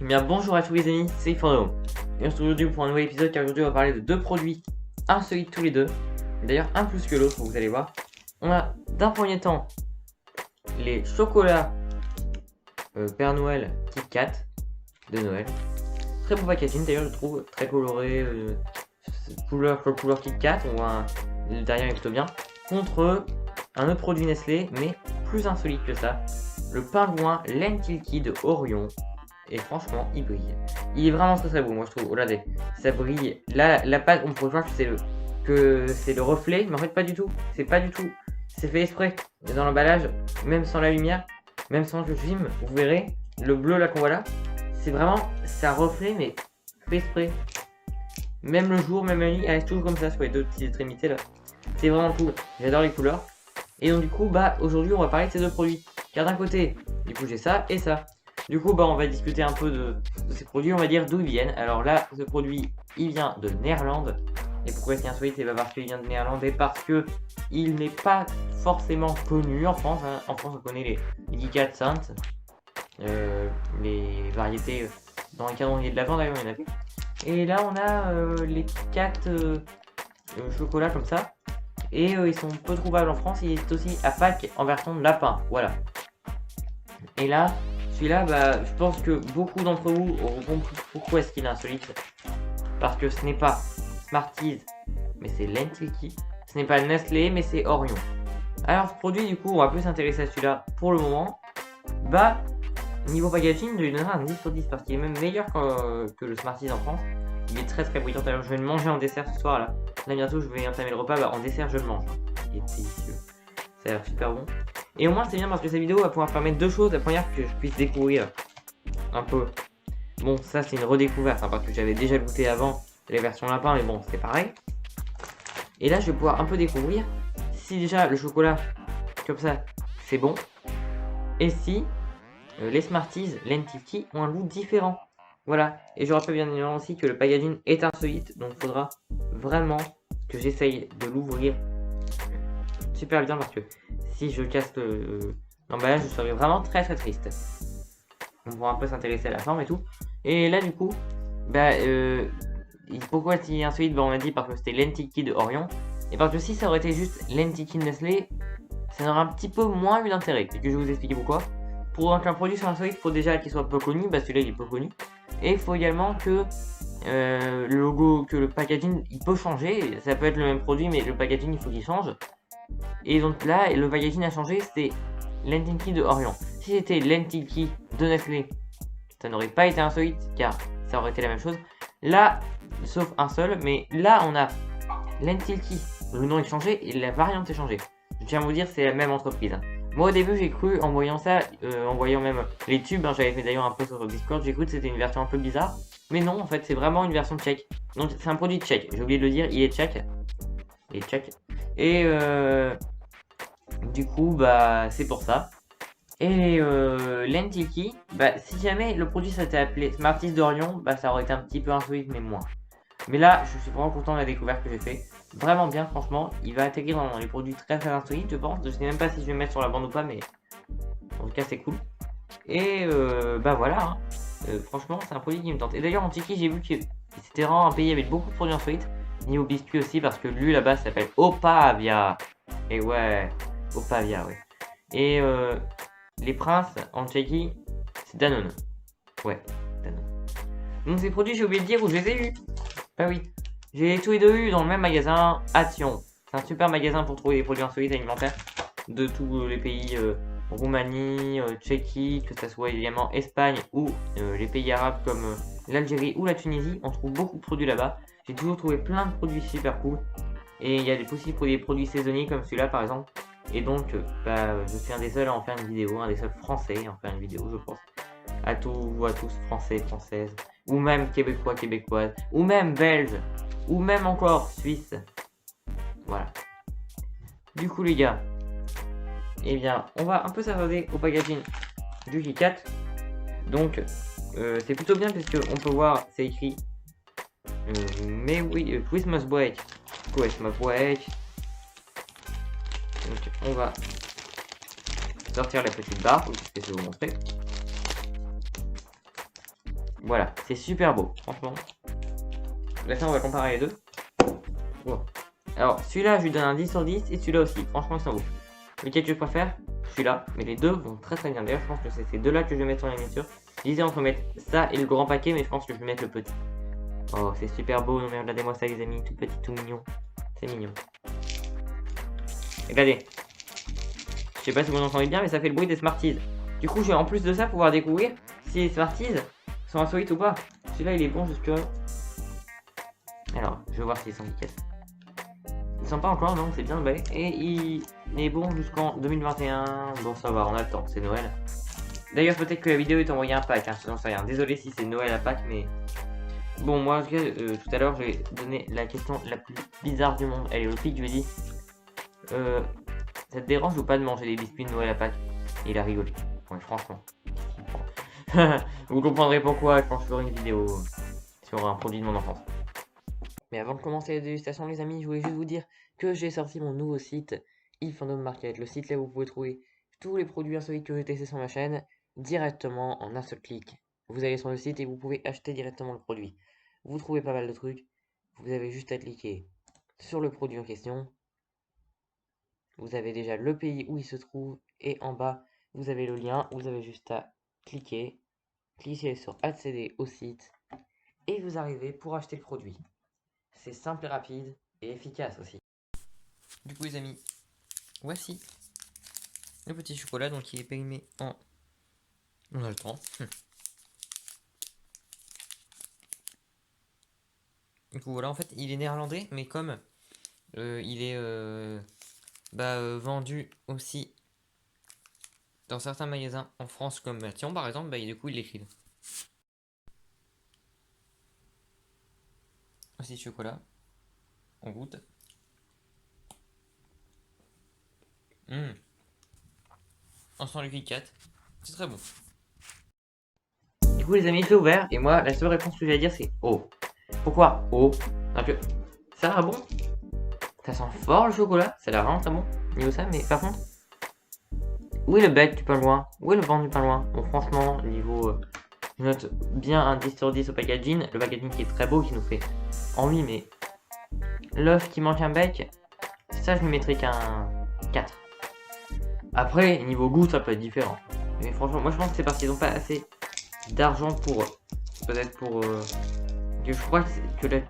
Bien bonjour à tous les amis, c'est Fordhome. Et on se retrouve aujourd'hui pour un nouvel épisode car aujourd'hui on va parler de deux produits insolites tous les deux. D'ailleurs un plus que l'autre, vous allez voir. On a d'un premier temps les chocolats Père Noël Kit Kat de Noël. Très beau packaging d'ailleurs, je trouve très coloré, couleur Kit Kat, on voit le derrière est plutôt bien. Contre un autre produit Nestlé mais plus insolite que ça, le pingouin Lentilki de Orion. Et franchement, il brille. Il est vraiment très beau, moi je trouve. Regardez, ça brille. Là, la pâte, on pourrait croire que c'est le reflet, mais en fait pas du tout. C'est pas du tout. C'est fait exprès. Dans l'emballage, même sans la lumière, même sans que je filme, vous verrez le bleu là qu'on voit là. C'est vraiment, c'est un reflet, mais fait exprès. Même le jour, même la nuit, elle reste toujours comme ça sur les deux petites extrémités là. C'est vraiment cool. J'adore les couleurs. Et donc du coup, aujourd'hui, on va parler de ces deux produits. Car d'un côté, du coup, j'ai ça et ça. Du coup, on va discuter un peu de ces produits, on va dire d'où ils viennent. Alors là, ce produit, il vient de Néerlande. Et pourquoi c'est insolite? Parce qu'il vient de Néerlande et parce que il n'est pas forcément connu en France. Hein. En France, on connaît les Kit Kat Saintes, les variétés dans les calendriers de l'Avent, d'ailleurs, il y en a plus. Et là, on a les Kit Kat chocolat comme ça. Et ils sont peu trouvables en France. Il est aussi à Pâques en version de lapin. Voilà. Et là, celui-là, je pense que beaucoup d'entre vous auront compris pourquoi est-ce qu'il est insolite. Parce que ce n'est pas Smarties, mais c'est Lentilki. Ce n'est pas Nestlé, mais c'est Orion. Alors ce produit, du coup, on va plus s'intéresser à celui-là pour le moment. Niveau packaging, je lui donnerai un 10 sur 10 parce qu'il est même meilleur que le Smarties en France. Il est très brillant. D'ailleurs, je vais le manger en dessert ce soir là. Là bientôt, je vais entamer le repas. En dessert, je le mange. Il est délicieux. Ça a l'air super bon. Et au moins c'est bien parce que cette vidéo va pouvoir permettre deux choses. La première, que je puisse découvrir un peu. Bon, ça c'est une redécouverte parce que j'avais déjà goûté avant les versions lapin, mais bon, c'est pareil. Et là, je vais pouvoir un peu découvrir si déjà le chocolat, comme ça, c'est bon. Et si les Smarties Lentilki ont un goût différent. Voilà. Et je rappelle bien évidemment aussi que le packaging est insolite. Donc il faudra vraiment que j'essaye de l'ouvrir super bien parce que si je casse l'emballage, je serais vraiment très triste. On pourra un peu s'intéresser à la forme et tout. Et là, du coup, pourquoi c'est insolite? On m'a dit parce que c'était Lentilki de Orion. Et parce que si ça aurait été juste Lentilki de Nestlé, ça aurait un petit peu moins eu d'intérêt. Et que je vais vous expliquer pourquoi. Pour qu'un produit soit insolite, il faut déjà qu'il soit peu connu. Celui-là, il est peu connu. Et il faut également que le logo, que le packaging, il peut changer. Ça peut être le même produit, mais le packaging, il faut qu'il change. Et donc là, le packaging a changé, c'était Lentilki de Orion. Si c'était Lentilki de Nestlé, ça n'aurait pas été insolite car ça aurait été la même chose. Là, sauf un seul, mais là on a Lentilki, le nom est changé et la variante est changée. Je tiens à vous dire, c'est la même entreprise. Hein. Moi au début j'ai cru, en voyant ça, en voyant même les tubes, j'avais fait d'ailleurs un peu sur Discord, j'ai cru que c'était une version un peu bizarre. Mais non, en fait c'est vraiment une version tchèque. Donc c'est un produit tchèque, j'ai oublié de le dire, il est tchèque. Il est tchèque. Et du coup, c'est pour ça. Et Lentilki, si jamais le produit s'était appelé Smarties d'Orion, ça aurait été un petit peu insolite, mais moins. Mais là, je suis vraiment content de la découverte que j'ai fait. Vraiment bien, franchement. Il va intégrer dans les produits très insolites, je pense. Je sais même pas si je vais mettre sur la bande ou pas, mais en tout cas, c'est cool. Et voilà. Hein. Franchement, c'est un produit qui me tente. Et d'ailleurs, en Tiki, j'ai vu que c'était vraiment un pays avec beaucoup de produits insolites. Niveau biscuit aussi, parce que lui là-bas s'appelle Opavia. Et ouais, Opavia, ouais. Et les princes en Tchéquie, c'est Danone. Ouais, Danone. Donc ces produits, j'ai oublié de dire où je les ai eus. Bah oui, j'ai tous les deux eu dans le même magasin à Thion. C'est un super magasin pour trouver des produits insolites alimentaires de tous les pays, Roumanie, Tchéquie, que ce soit évidemment Espagne ou les pays arabes comme l'Algérie ou la Tunisie. On trouve beaucoup de produits là-bas. J'ai toujours trouvé plein de produits super cool. Et il y a des possibles pour des produits saisonniers comme celui-là par exemple. Et donc, je suis un des seuls à en faire une vidéo, un des seuls français à en faire une vidéo, je pense. À tous, français, françaises, ou même québécois, québécoises, ou même belges, ou même encore suisses. Voilà. Du coup, les gars, eh bien, on va un peu s'attarder au packaging du Kit Kat. Donc, c'est plutôt bien puisque on peut voir, c'est écrit. Mais oui, Christmas break. Christmas break. Donc on va sortir la petite barre, que je vais vous montrer. Voilà, c'est super beau, franchement. Là, on va comparer les deux. Wow. Alors, celui-là, je lui donne un 10 sur 10 et celui-là aussi. Franchement, ils sont beaux. Lequel que je préfère? Celui-là. Mais les deux vont très très bien. D'ailleurs, je pense que c'est ces deux-là que je vais mettre sur la miniature. Je disais entre mettre ça et le grand paquet, mais je pense que je vais mettre le petit. Oh, c'est super beau. Non, mais regardez-moi ça, les amis. Tout petit, tout mignon. C'est mignon. Regardez. Je sais pas si vous entendez bien, mais ça fait le bruit des Smarties. Du coup, je vais en plus de ça pouvoir découvrir si les Smarties sont insolites ou pas. Celui-là, il est bon jusque. Alors, je vais voir s'ils sont efficaces. Ils sont pas encore, non, c'est bien emballé. Et il est bon jusqu'en 2021. Bon, ça va, on a le temps, c'est Noël. D'ailleurs, peut-être que la vidéo est envoyée un pack, hein, j'en sais rien. Désolé si c'est Noël à Pâques, mais. Bon, moi, en tout cas, tout à l'heure, j'ai donné la question la plus bizarre du monde. Elle est au pic, je lui ai dit ça te dérange ou pas de manger des biscuits de Noël à Pâques? Et il a rigolé. Ouais, franchement. Vous comprendrez pourquoi quand je ferai une vidéo sur un produit de mon enfance. Mais avant de commencer la dégustation, les amis, je voulais juste vous dire que j'ai sorti mon nouveau site, eFandom Market. Le site là où vous pouvez trouver tous les produits insolites que j'ai testés sur ma chaîne directement en un seul clic. Vous allez sur le site et vous pouvez acheter directement le produit. Vous trouvez pas mal de trucs, vous avez juste à cliquer sur le produit en question. Vous avez déjà le pays où il se trouve et en bas, vous avez le lien. Vous avez juste à cliquer sur accéder au site et vous arrivez pour acheter le produit. C'est simple et rapide et efficace aussi. Du coup les amis, voici le petit chocolat, donc il est périmé en... On a le temps. Du coup voilà, en fait il est néerlandais, mais comme il est vendu aussi dans certains magasins en France comme Tion par exemple, du coup il l'écrit. Voici le chocolat, on goûte. On sent le Kit Kat, c'est très bon. Du coup les amis, je l'ai ouvert et moi la seule réponse que j'ai à dire c'est oh. Pourquoi oh? Parce que ça a l'air bon. Ça sent fort le chocolat, ça a l'air vraiment très bon. Niveau ça, mais par contre, où est le bec du pain loin? Où est le ventre du pain loin? Bon franchement, niveau... je note bien un 10 sur 10 au packaging. Le packaging qui est très beau, qui nous fait envie, mais l'œuf qui manque un bec, ça je lui mettrais qu'un 4. Après, niveau goût, ça peut être différent. Mais franchement, moi je pense que c'est parce qu'ils n'ont pas assez d'argent pour... peut-être pour... je crois que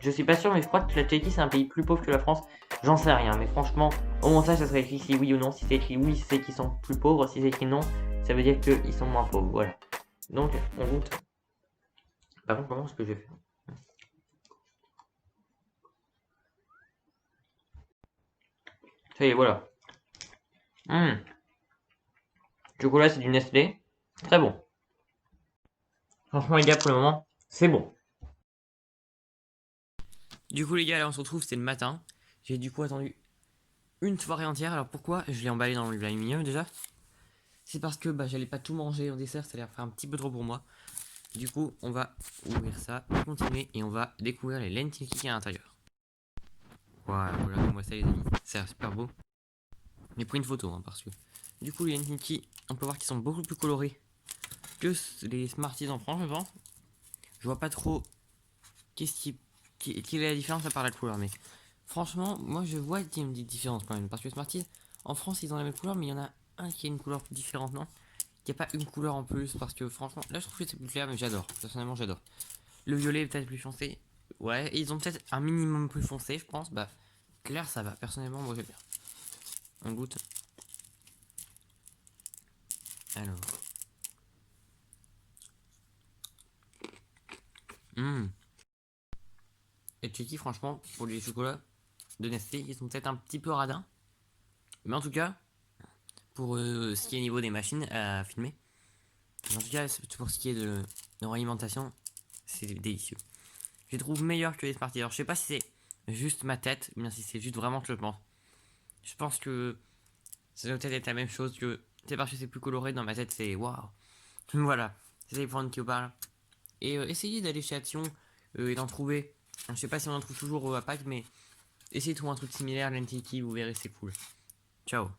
je suis pas sûr, mais je crois que la Tchéquie c'est un pays plus pauvre que la France. J'en sais rien, mais franchement, au montage ça serait écrit si oui ou non. Si c'est écrit oui, c'est qu'ils sont plus pauvres. Si c'est écrit non, ça veut dire qu'ils sont moins pauvres. Voilà. Donc, on goûte. Par contre, comment est-ce que j'ai fait? Ça y est, voilà. Chocolat, c'est du Nestlé. Très bon. Franchement, les gars, pour le moment, c'est bon. Du coup, les gars, là, on se retrouve, c'est le matin. J'ai du coup attendu une soirée entière. Alors pourquoi je l'ai emballé dans l'aluminium déjà? C'est parce que j'allais pas tout manger au dessert, ça allait faire un petit peu trop pour moi. Du coup, on va ouvrir ça, continuer et on va découvrir les lentilles qui à l'intérieur. Voilà, regardez-moi ça les amis, ça a l'air super beau. J'ai pris une photo parce que du coup les lentilles, on peut voir qu'ils sont beaucoup plus colorés que les Smarties en France, je pense. Je vois pas trop quelle est la différence à part la couleur, mais franchement, moi je vois qu'il y a une petite différence quand même. Parce que Smarties, en France, ils ont la même couleur, mais il y en a un qui a une couleur différente, non? Il n'y a pas une couleur en plus, parce que franchement, là je trouve que c'est plus clair, mais j'adore. Personnellement, j'adore. Le violet est peut-être plus foncé. Ouais, et ils ont peut-être un minimum plus foncé, je pense. Clair, ça va. Personnellement, moi j'aime bien. On goûte. Alors. Et Tchéquie, franchement, pour les chocolats de Nestlé, ils sont peut-être un petit peu radins. Mais en tout cas, pour ce qui est niveau des machines à filmer, en tout cas, pour ce qui est de leur alimentation, c'est délicieux. Je les trouve meilleurs que les Smarties. Alors, je sais pas si c'est juste ma tête, ou bien si c'est juste vraiment que je pense. Je pense que ça doit peut-être être la même chose que. C'est parce que c'est plus coloré dans ma tête, c'est waouh. Voilà, c'est les points qui vous parlent. Et essayez d'aller chez Action et d'en trouver. Je sais pas si on en trouve toujours à Pâques, mais essayez de trouver un truc similaire, l'Antiki, vous verrez, c'est cool. Ciao.